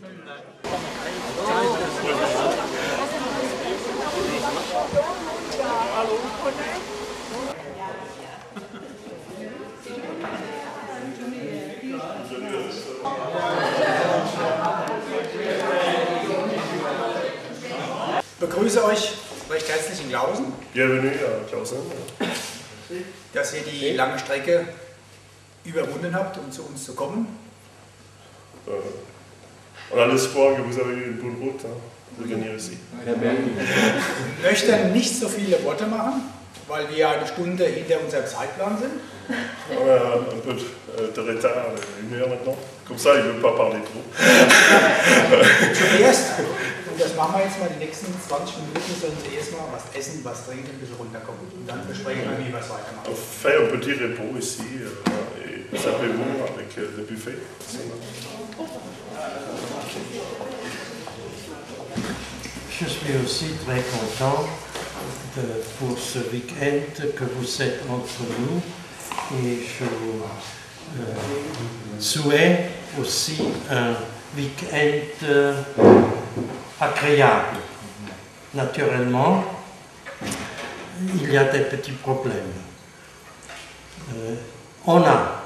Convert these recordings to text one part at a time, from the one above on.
Ich begrüße euch recht herzlich in Glausen. Bienvenue à Klausen. Dass ihr die lange Strecke überwunden habt, um zu uns zu kommen. On a l'espoir que vous avez eu une bonne route de venir ici. Ich möchte nicht so viele Worte machen, weil wir eine Stunde hinter unserem Zeitplan sind. On a un peu de retard, 1 heure maintenant. Comme ça, il ne veut pas parler trop. Zuerst, und das machen wir jetzt mal die nächsten 20 Minuten, sollen Sie erstmal was essen, was trinken, ein bisschen runterkommen. Und dann besprechen wir, wie wir es weitermachen. On fait un petit repos ici et servez-vous avec le buffet. Je suis aussi très content pour ce week-end que vous êtes entre nous et je souhaite aussi un week-end agréable. Naturellement, il y a des petits problèmes. On a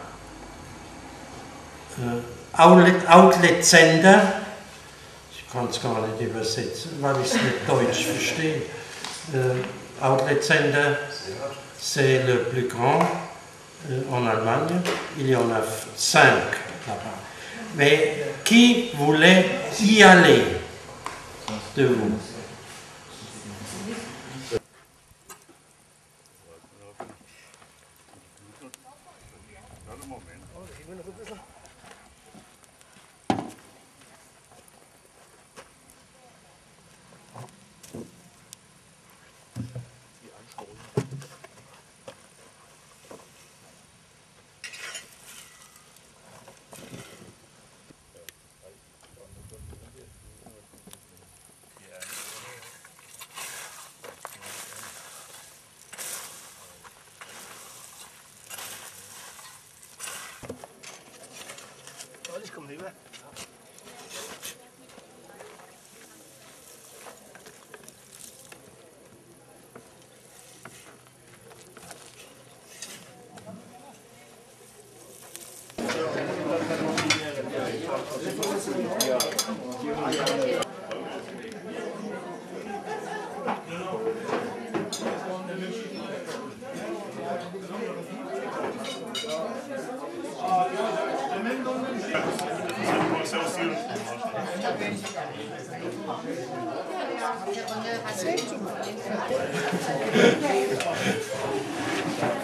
Outlet-Sender. Ich kann es gar nicht übersetzen, weil ich es nicht Deutsch verstehe. Outlet Center, c'est le plus grand en Allemagne. Il y en a 5 là-bas. Mais qui voulait y aller de vous?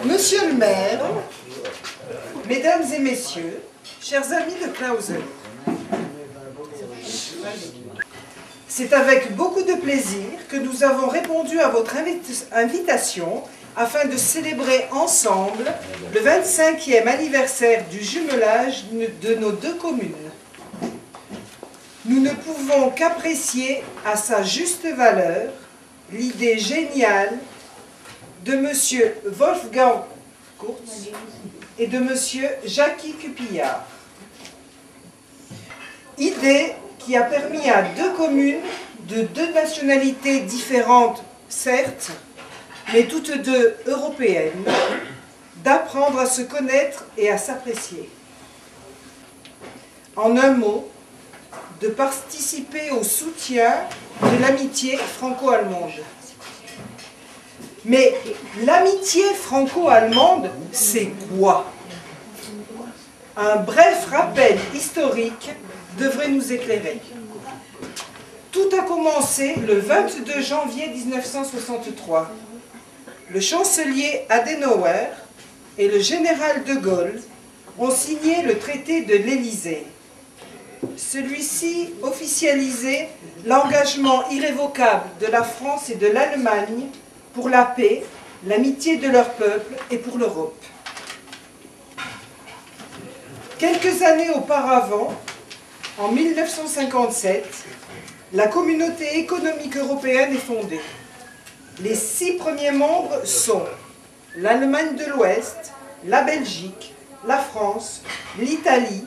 Monsieur le maire, mesdames et messieurs, chers amis de Klausen, c'est avec beaucoup de plaisir que nous avons répondu à votre invitation afin de célébrer ensemble le 25e anniversaire du jumelage de nos 2 communes. Nous ne pouvons qu'apprécier à sa juste valeur l'idée géniale de M. Wolfgang Kurz et de M. Jackie Cupillard. Idée qui a permis à 2 communes de 2 nationalités différentes, certes, mais toutes 2 européennes, d'apprendre à se connaître et à s'apprécier. En un mot, de participer au soutien de l'amitié franco-allemande. Mais l'amitié franco-allemande, c'est quoi? Un bref rappel historique devrait nous éclairer. Tout a commencé le 22 janvier 1963. Le chancelier Adenauer et le général de Gaulle ont signé le traité de l'Élysée. Celui-ci officialisait l'engagement irrévocable de la France et de l'Allemagne pour la paix, l'amitié de leur peuple et pour l'Europe. Quelques années auparavant, en 1957, la Communauté économique européenne est fondée. Les 6 premiers membres sont l'Allemagne de l'Ouest, la Belgique, la France, l'Italie,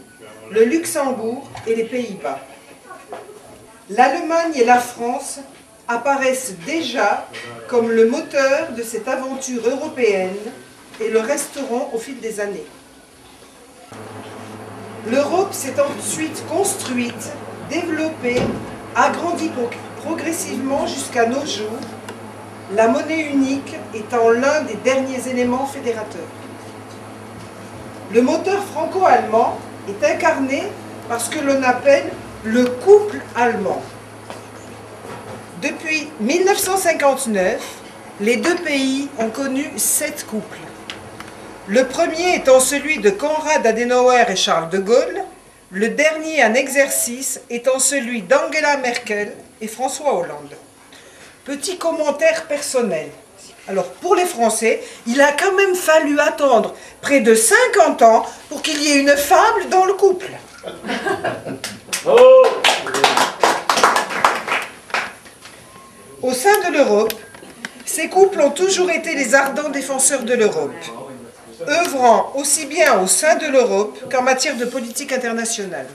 le Luxembourg et les Pays-Bas. l'Allemagne et la France apparaissent déjà comme le moteur de cette aventure européenne et le resteront au fil des années. L'Europe s'est ensuite construite, développée, agrandie progressivement jusqu'à nos jours, la monnaie unique étant l'un des derniers éléments fédérateurs. Le moteur franco-allemand est incarné par ce que l'on appelle le couple allemand. Depuis 1959, les deux pays ont connu 7 couples. Le premier étant celui de Konrad Adenauer et Charles de Gaulle, le dernier en exercice étant celui d'Angela Merkel et François Hollande. Petit commentaire personnel. Alors, pour les Français, il a quand même fallu attendre près de 50 ans pour qu'il y ait une fable dans le couple. Oh! Au sein de l'Europe, ces couples ont toujours été les ardents défenseurs de l'Europe, œuvrant aussi bien au sein de l'Europe qu'en matière de politique internationale.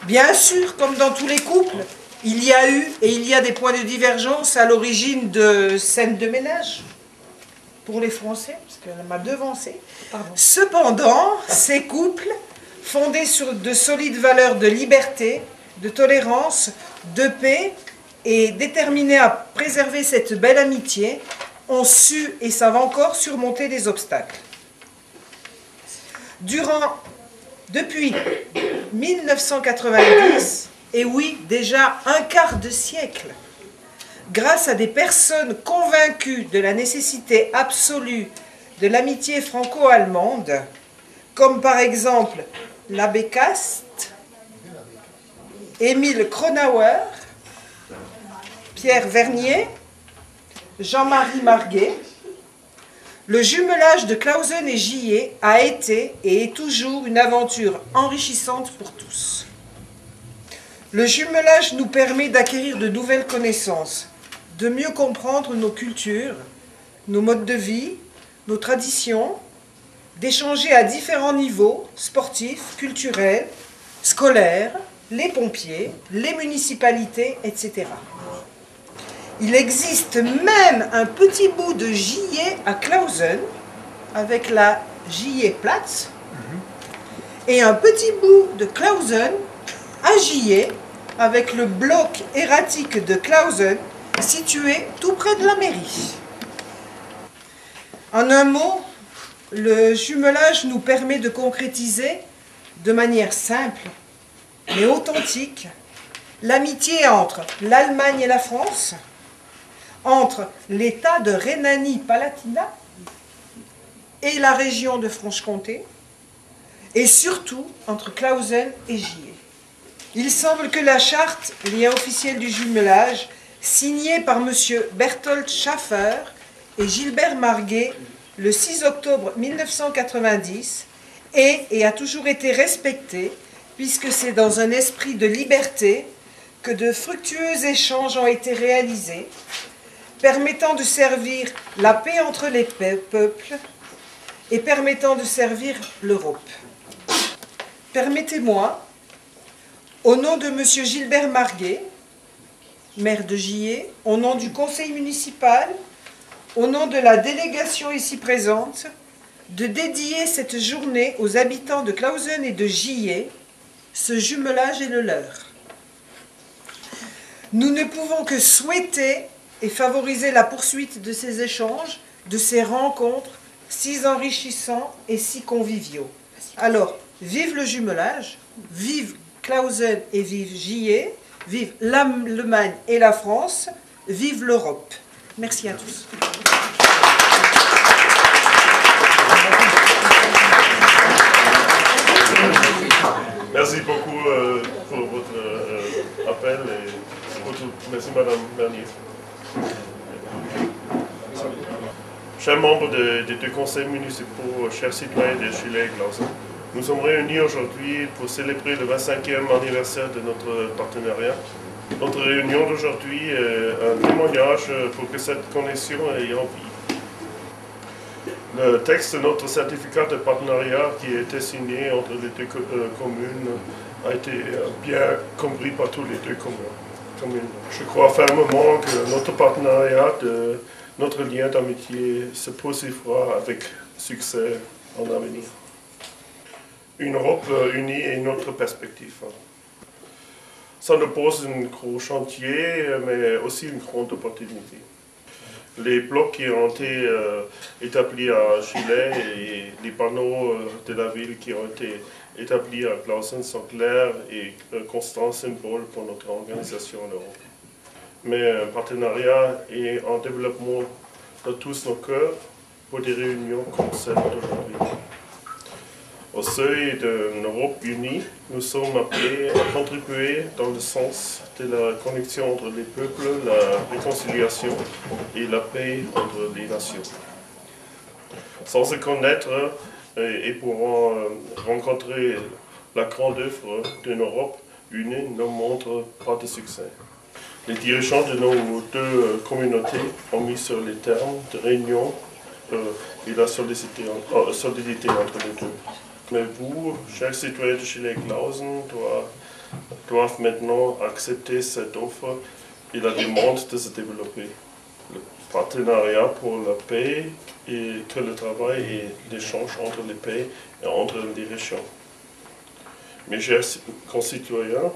Bien sûr, comme dans tous les couples, il y a eu et il y a des points de divergence à l'origine de scènes de ménage, pour les Français, parce qu'elle m'a devancé. Cependant, ces couples, fondés sur de solides valeurs de liberté, de tolérance, de paix et déterminés à préserver cette belle amitié, ont su et savent encore surmonter les obstacles. Depuis 1990, et oui, déjà un quart de siècle, grâce à des personnes convaincues de la nécessité absolue de l'amitié franco-allemande, comme par exemple l'abbé Cast, Émile Kronauer, Pierre Vernier, Jean-Marie Marguet, le jumelage de Clausen et Gillet a été et est toujours une aventure enrichissante pour tous. Le jumelage nous permet d'acquérir de nouvelles connaissances, de mieux comprendre nos cultures, nos modes de vie, nos traditions, d'échanger à différents niveaux, sportifs, culturels, scolaires, les pompiers, les municipalités, etc. Il existe même un petit bout de Gillet à Clausen, avec la Gillet-Platz, et un petit bout de Clausen à Gillet, avec le bloc erratique de Clausen, situé tout près de la mairie. En un mot, le jumelage nous permet de concrétiser, de manière simple, mais authentique, l'amitié entre l'Allemagne et la France, entre l'État de Rhénanie-Palatinat et la région de Franche-Comté, et surtout entre Clausen et Gillet. Il semble que la charte, lien officiel du jumelage, signée par M. Berthold Schaffer et Gilbert Marguet le 6 octobre 1990, est et a toujours été respectée, puisque c'est dans un esprit de liberté que de fructueux échanges ont été réalisés, permettant de servir la paix entre les peuples et permettant de servir l'Europe. Permettez-moi, au nom de M. Gilbert Marguet, maire de Gillet, au nom du conseil municipal, au nom de la délégation ici présente, de dédier cette journée aux habitants de Clausen et de Gillet. Ce jumelage est le leur. Nous ne pouvons que souhaiter et favoriser la poursuite de ces échanges, de ces rencontres si enrichissants et si conviviaux. Alors, vive le jumelage, vive Clausen et vive Gillet, vive l'Allemagne et la France, vive l'Europe. Merci à tous. Merci beaucoup pour votre appel et merci Madame Bernier. Chers membres des deux conseils municipaux, chers citoyens de Gillet et Clausen, nous sommes réunis aujourd'hui pour célébrer le 25e anniversaire de notre partenariat. Notre réunion d'aujourd'hui est un témoignage pour que cette connexion ait envie. Le texte de notre certificat de partenariat qui a été signé entre les deux communes a été bien compris par tous les deux communes. Je crois fermement que notre partenariat, notre lien d'amitié se poursuivra avec succès en avenir. Une Europe unie est notre perspective. Ça nous pose un gros chantier, mais aussi une grande opportunité. Les blocs qui ont été établis à Gilet et les panneaux de la ville qui ont été établis à Clausen sont clairs et constants symboles pour notre organisation en Europe. Mais un partenariat est en développement dans tous nos cœurs pour des réunions comme celle d'aujourd'hui. Au seuil d'une Europe unie, nous sommes appelés à contribuer dans le sens de la connexion entre les peuples, la réconciliation et la paix entre les nations. Sans se connaître et pour rencontrer la grande œuvre d'une Europe unie ne montre pas de succès. Les dirigeants de nos deux communautés ont mis sur les termes de réunion et la solidité entre les deux. Mais vous, chers citoyens de Gilet-Clausen, doivent maintenant accepter cette offre et la demande de se développer. Le partenariat pour la paix et que le travail et l'échange entre les pays et entre les régions. Mes chers concitoyens,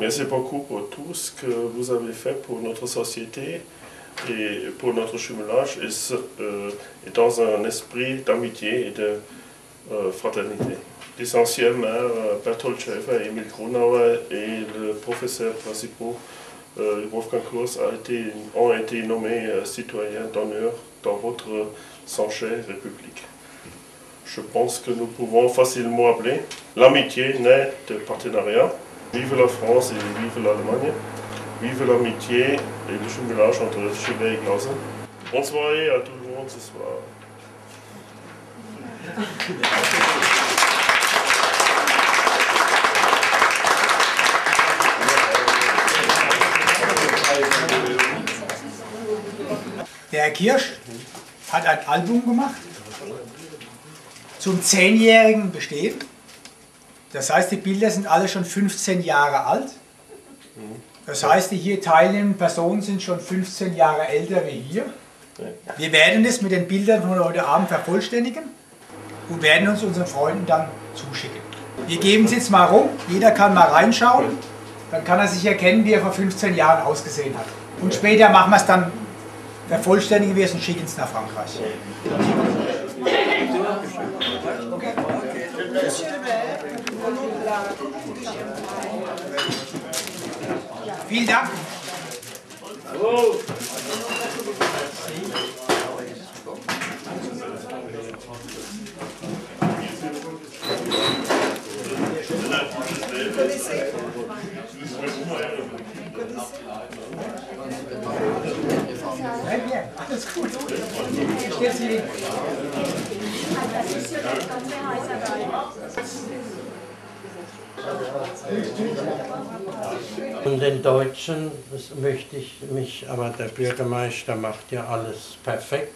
merci beaucoup pour tout ce que vous avez fait pour notre société et pour notre jumelage et dans un esprit d'amitié et de fraternité. Les anciens maires Berthold Schäfer et Emil Kronauer et le professeur principal Wolfgang Kurz ont été nommés citoyens d'honneur dans votre sacrée République. Je pense que nous pouvons facilement appeler l'amitié née de partenariat. Vive la France et vive l'Allemagne. Vive l'amitié et le jumelage entre Gilet et Clausen. Bonne soirée à tout le monde ce soir. Der Herr Kirsch hat ein Album gemacht zum 10-jährigen Bestehen. Das heißt, die Bilder sind alle schon 15 Jahre alt. Das heißt, die hier teilnehmenden Personen sind schon 15 Jahre älter wie hier. Wir werden es mit den Bildern von heute Abend vervollständigen und werden uns unseren Freunden dann zuschicken. Wir geben es jetzt mal rum, jeder kann mal reinschauen, dann kann er sich erkennen, wie er vor 15 Jahren ausgesehen hat. Und später machen wir es dann, vervollständigen wir es und schicken es nach Frankreich. Vielen Dank. Très bien, alles gut. Steht Sie. Und den Deutschen, das möchte ich mich, aber der Bürgermeister macht ja alles perfekt,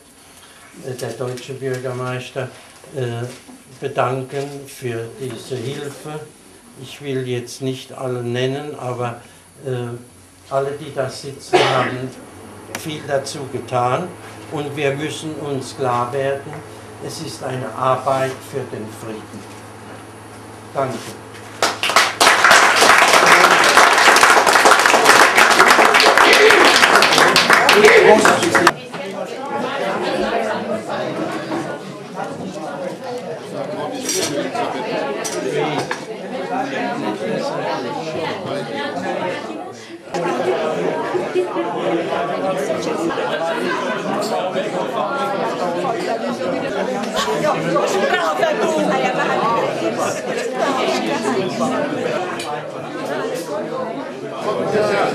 der deutsche Bürgermeister, bedanken für diese Hilfe. Ich will jetzt nicht alle nennen, aber alle, die da sitzen, haben viel dazu getan. Und wir müssen uns klar werden, es ist eine Arbeit für den Frieden. Danke.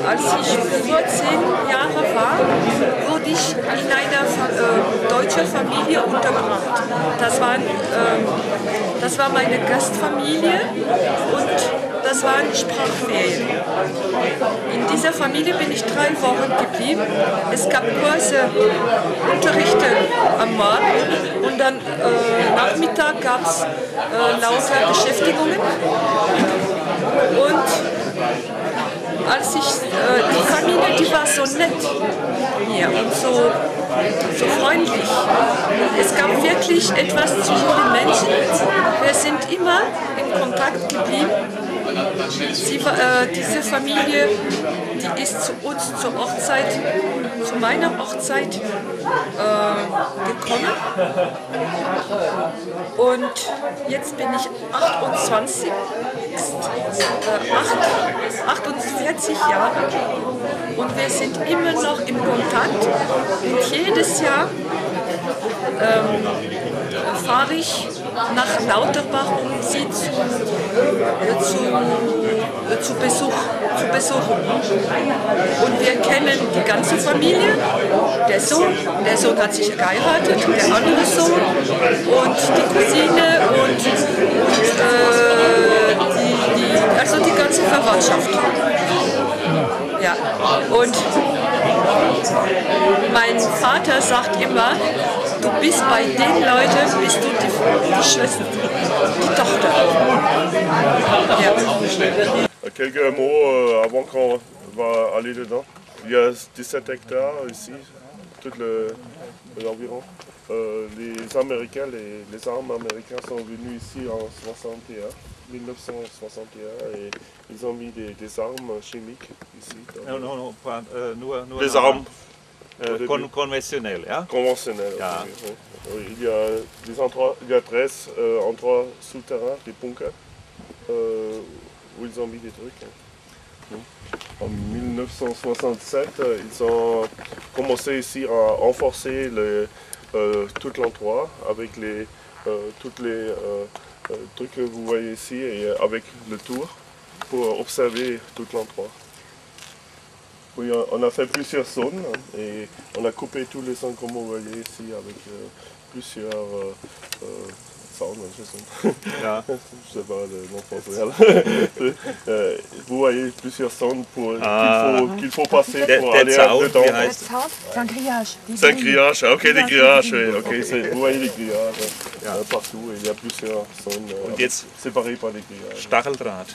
Als ich 14 Jahre war, wurde ich in einer deutschen Familie untergebracht. Das war meine Gastfamilie und das waren die Sprachferien. In dieser Familie bin ich 3 Wochen geblieben. Es gab Kurse, Unterrichte am Morgen und dann Nachmittag gab es lauter Beschäftigungen. Und als ich, die Familie, die war so nett hier und so freundlich. Es gab wirklich etwas zwischen den Menschen. Wir sind immer in Kontakt geblieben. Diese Familie, die ist zu uns zur Hochzeit, zu meiner Hochzeit gekommen. und jetzt bin ich 28, 48 Jahre und wir sind immer noch im Kontakt und jedes Jahr fahre ich nach Lauterbach, um sie zu besuchen. Und wir kennen die ganze Familie, der Sohn hat sich geheiratet, der andere Sohn und die Cousine und also die ganze Verwandtschaft. Ja. Und mein Vater sagt immer, du bist bei den Leuten, bist du die Schwester, die Tochter. Ja. Quelques mots avant qu'on va aller dedans. Il y a 17 hectares ici, tout l'environ. Les Américains, les armes américains sont venus ici en 1961 et ils ont mis des armes chimiques ici. Non, pas, nur les armes conventionnelles, ja? Conventionnelles. Ja. Oui. Il y a 13 endroits souterrains, des bunkers, où ils ont mis des trucs. En 1967, ils ont commencé ici à renforcer tout l'endroit avec tous les trucs que vous voyez ici et avec le tour pour observer tout l'endroit. Oui, on a fait plusieurs zones et on a coupé tous les zones comme vous voyez ici avec plusieurs Ja. Je sais pas le nom français. Vous voyez plusieurs zones qu'il faut passer pour aller dedans. C'est un grillage. C'est un grillage, ok, des grillages, okay, vous voyez les grillages partout, il y a plusieurs zones séparées par des grillages. Stacheldraht.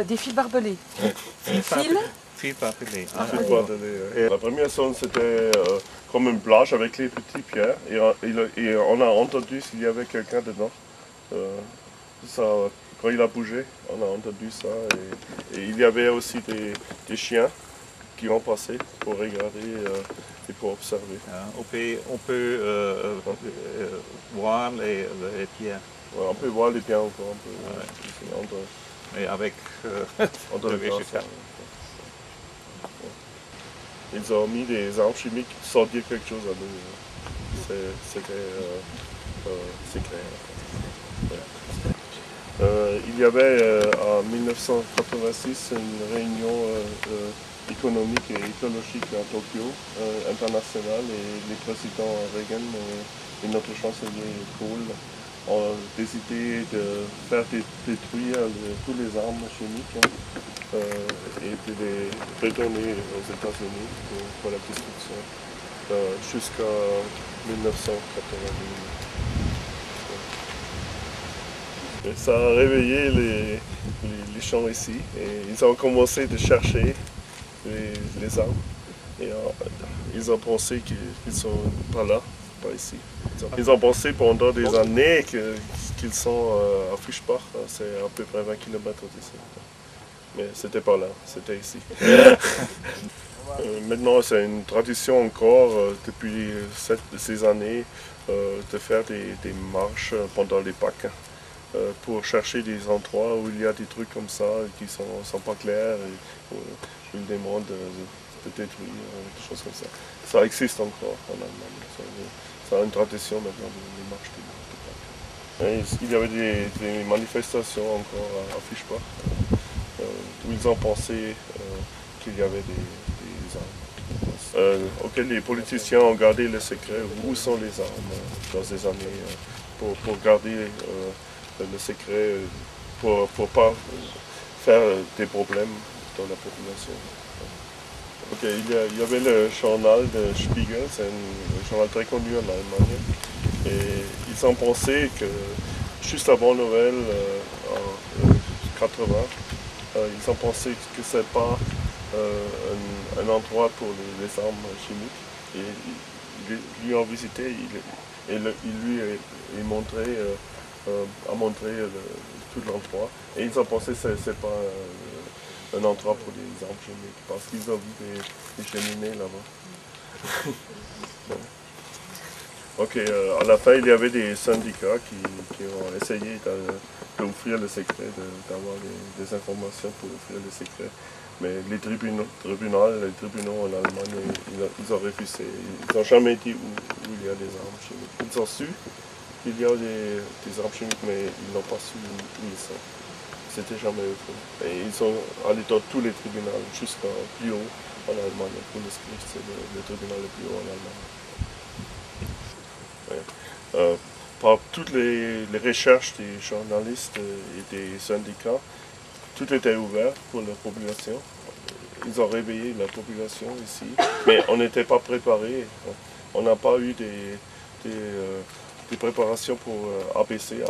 Des fils barbelés. Fil barbelé. La première zone c'était comme une plage avec les petites pierres et on a entendu s'il y avait quelqu'un dedans. Quand il a bougé, on a entendu ça et il y avait aussi des chiens qui ont passé pour regarder et pour observer. On peut voir les pierres. Ouais, on peut voir les pierres encore un peu. Mais avec le végétal. Ils ont mis des armes chimiques sans dire quelque chose à nous. C'est clair. Il y avait en 1986 une réunion économique et écologique à Tokyo, internationale, et les présidents Reagan et notre chancelier Kohl ont décidé de faire détruire toutes les armes chimiques et puis les redonner aux États-Unis pour la destruction jusqu'à 1990. Et ça a réveillé les gens ici et ils ont commencé de chercher les armes et ils ont pensé qu'ils ne sont pas là, pas ici. Ils ont pensé pendant des années qu'ils sont à Fischbach, c'est à peu près 20 km d'ici. Mais c'était pas là, c'était ici. Maintenant c'est une tradition encore depuis ces années de faire des marches pendant les Pâques pour chercher des endroits où il y a des trucs comme ça qui sont pas clairs et ils demandent de détruire, des choses comme ça. Ça existe encore en Allemagne. C'est une tradition maintenant des marches de Pâques. Il y avait des manifestations encore à Fischbach où ils ont pensé qu'il y avait des armes auxquelles les politiciens ont gardé le secret. Où sont les armes dans ces années pour garder le secret, pour pas faire des problèmes dans la population. Ok, il y avait le journal de Spiegel, c'est un journal très connu en Allemagne, et ils ont pensé que juste avant Noël, en 80, ils ont pensé que c'est pas un endroit pour les armes chimiques. Et ils lui ont visité, il lui a montré tout l'endroit. Et ils ont pensé que c'est pas un endroit pour les armes chimiques, parce qu'ils ont vu des cheminées là-bas. Ok, à la fin, il y avait des syndicats qui ont essayé d'offrir le secret, d'avoir des informations pour offrir le secret. Mais les tribunaux en Allemagne, ils ont refusé. Ils n'ont jamais dit où il y a des armes chimiques. Ils ont su qu'il y a des armes chimiques, mais ils n'ont pas su où ils sont. C'était jamais eux. Et ils sont allés dans tous les tribunaux, jusqu'au plus haut en Allemagne. Bundesgericht, c'est le tribunal le plus haut en Allemagne. Ouais. Par toutes les recherches des journalistes et des syndicats, tout était ouvert pour la population. Ils ont réveillé la population ici, mais on n'était pas préparés. On n'a pas eu des préparations pour ABC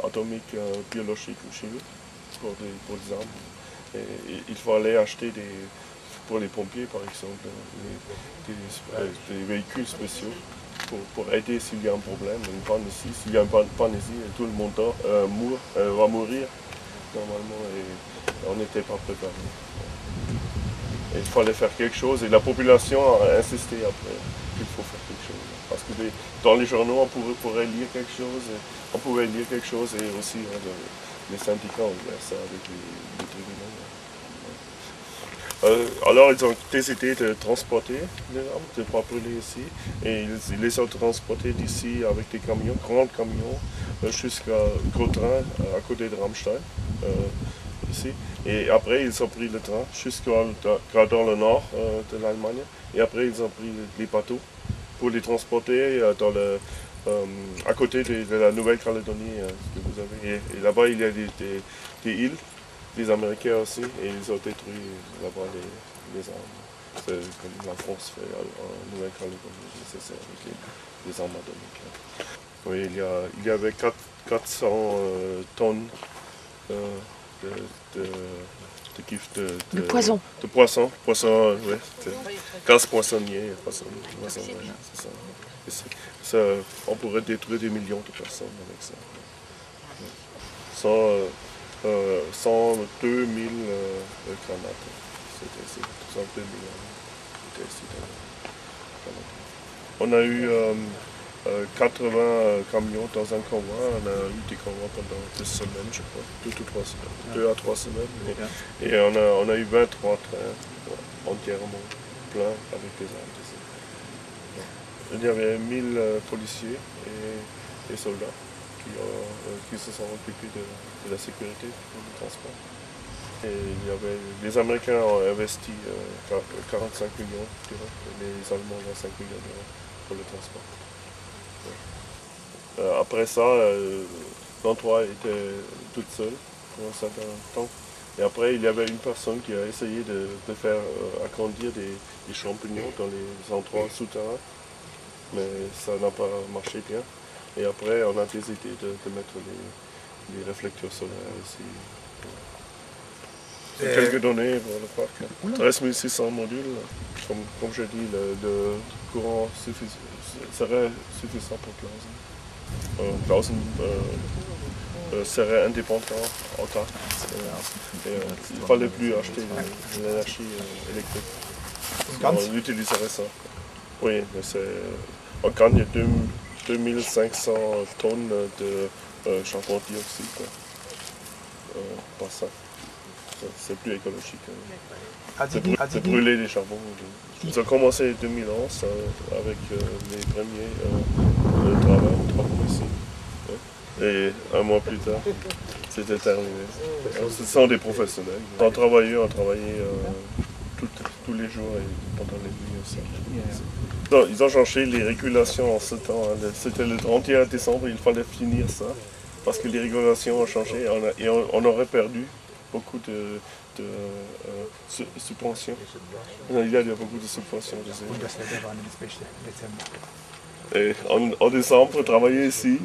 atomique, biologique ou chimique, pour des armes. Et il fallait acheter pour les pompiers, par exemple, des véhicules spéciaux pour aider s'il y a un problème, une panne ici. S'il y a une panne ici, tout le monde va mourir normalement, et on n'était pas préparé. Il fallait faire quelque chose, et la population a insisté après qu'il faut faire quelque chose. Parce que dans les journaux, on pourrait lire quelque chose, et aussi les syndicats ont fait ça avec les tribunaux. Alors ils ont décidé de transporter les armes, de ne pas brûler ici, et ils les ont transportés d'ici avec des camions, grands camions, jusqu'à Gotha, à côté de Ramstein, ici. Et après ils ont pris le train jusqu'à dans le nord de l'Allemagne, et après ils ont pris les bateaux pour les transporter à côté de la Nouvelle-Calédonie que vous avez. Et là-bas il y a des îles. Les Américains aussi, et ils ont détruit là-bas les armes. C'est comme la France fait en Nouvelle-Calédonie, c'est avec les armes atomiques. Oui, il y avait 400 tonnes de poison. De poisson, oui, gaz poissonnier, c'est ça. On pourrait détruire des millions de personnes avec ça. 102 000 grenades. C'était 102 000 ici dans le Canada. On a eu 80 camions dans un convoi. On a eu des convois pendant 2 semaines, je crois. 2 à 3 semaines. Et on a eu 23 trains entièrement pleins avec des armes ici. Il y avait 1000 policiers et soldats qui se sont occupés de la sécurité pour le transport. Et les Américains ont investi 45 millions d'euros, et les Allemands 25 millions d'euros pour le transport. Ouais. Après ça, l'endroit était tout seul pour un certain temps. Et après, il y avait une personne qui a essayé de faire agrandir des champignons dans les endroits souterrains, mais ça n'a pas marché bien. Et après, on a décidé de mettre les réflecteurs solaires ici. C'est quelques données pour le parc. 13 600 modules. Comme je dis, le courant serait suffisant pour Klausen. Klausen serait indépendant, autarque. Il ne fallait plus acheter de l'énergie électrique. On utiliserait ça. Oui, mais on gagne 2500 tonnes de charbon dioxyde par ça. C'est plus écologique. C'est brûler les charbons. Ils ont commencé en 2011 avec les premiers travaux ici. Et un mois plus tard, c'était terminé. Ce sont des professionnels. Ils ont travaillé tous les jours et pendant les nuits aussi. Non, ils ont changé les régulations en ce temps. C'était le 31 décembre, il fallait finir ça. Parce que les régulations ont changé et on aurait perdu beaucoup de subventions. Il y a beaucoup de subventions. Je sais. Und das Wetter war nicht das Beste im Dezember. Et en décembre, travailler ici,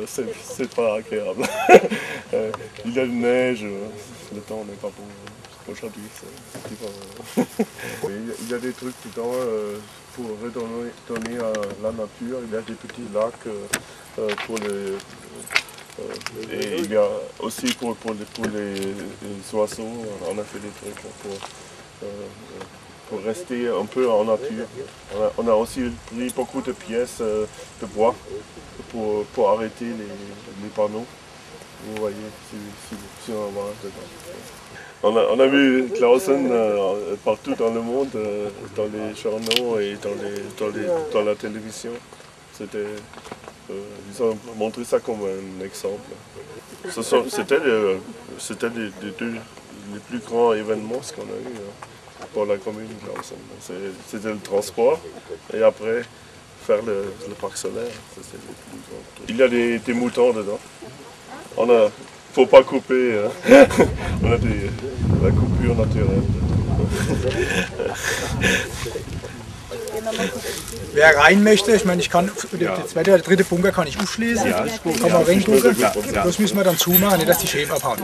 c'est pas agréable. Il y a de neige, le temps n'est pas bon. Aujourd'hui, c'est différent. Il y a des trucs dedans pour redonner à la nature. Il y a des petits lacs pour les... et il y a aussi pour les oiseaux, on a fait des trucs pour rester un peu en nature. On a aussi pris beaucoup de pièces de bois pour arrêter les panneaux. Vous voyez, si on va dedans. On a vu Clausen partout dans le monde, dans les journaux et dans la télévision. Ils ont montré ça comme un exemple. C'était les plus grands événements qu'on a eu pour la commune de Clausen. C'était le transport et après faire le parc solaire. C'était le plus grand truc. Il y a des moutons dedans. Faut pas couper. On a la coupure naturelle. Wer rein möchte, ich meine, ich kann, der dritte Bunker kann ich aufschließen. Ja, ist gut. Kann man reingucken. Das müssen wir dann zumachen, nicht dass die Schäme abhauen.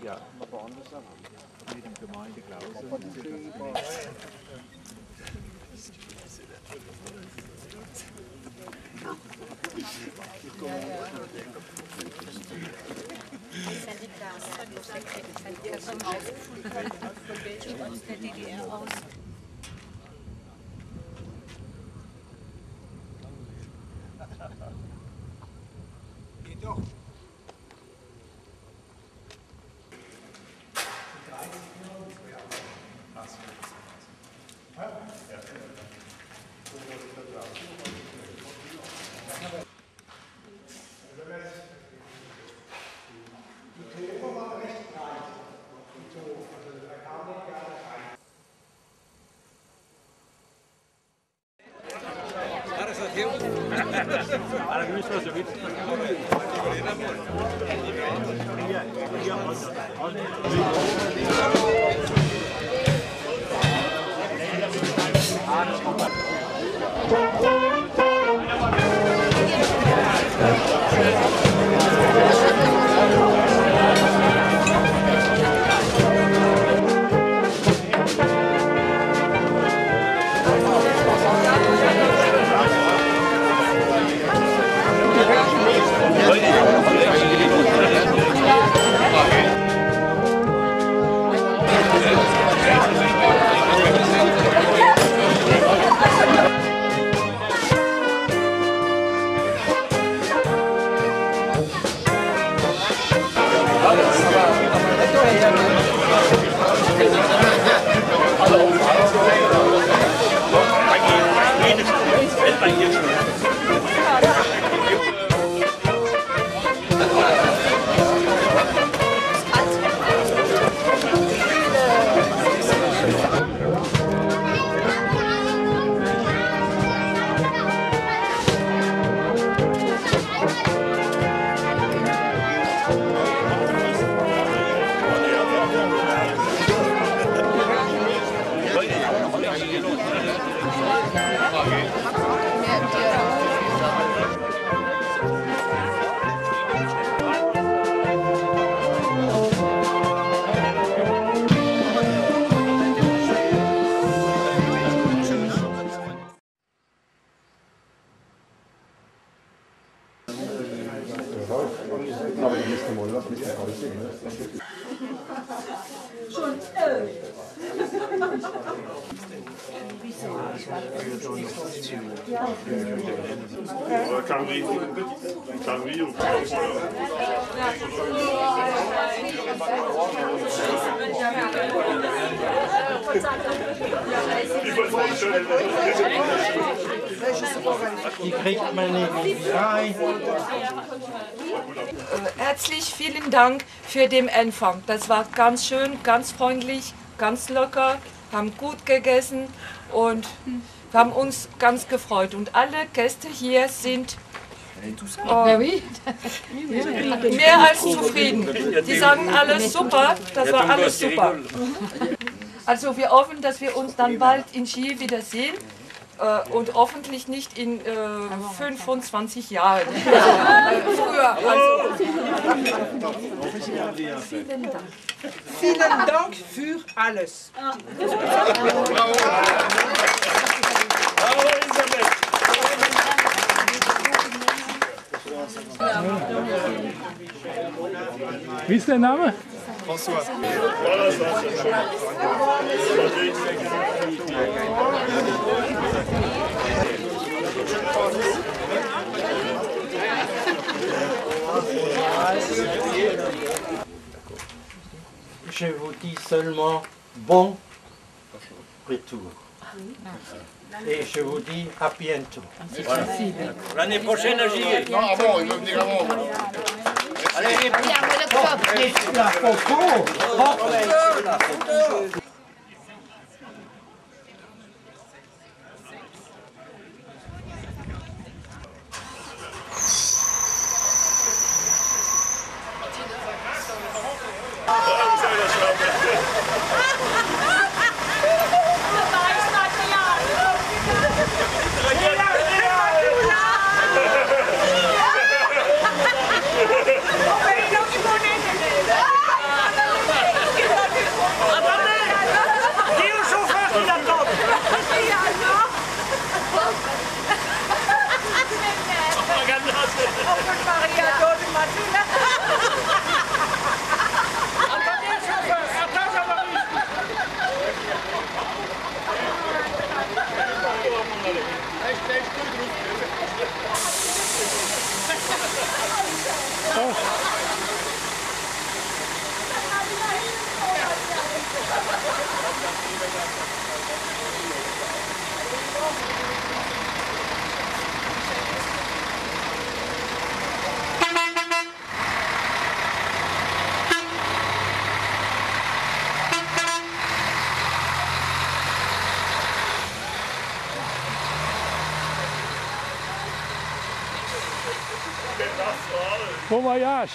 Ja, mit dem Gemeinde Clausen. Geht doch. Die kriegt man nicht rein. Herzlich vielen Dank für den Empfang. Das war ganz schön, ganz freundlich, ganz locker, haben gut gegessen und Wir haben uns ganz gefreut und alle Gäste hier sind mehr als zufrieden. Die sagen alles super, das war alles super. Also wir hoffen, dass wir uns dann bald in Ski wiedersehen und hoffentlich nicht in 25 Jahren. Früher. Also. Vielen Dank. Vielen Dank für alles. Wie ist der Name? François. Je vous dis seulement bon retour. Et je vous dis à bientôt. Voilà. L'année prochaine, j'y vais. Non, avant, il veut venir avant. Allez, La photo. Bon voyage.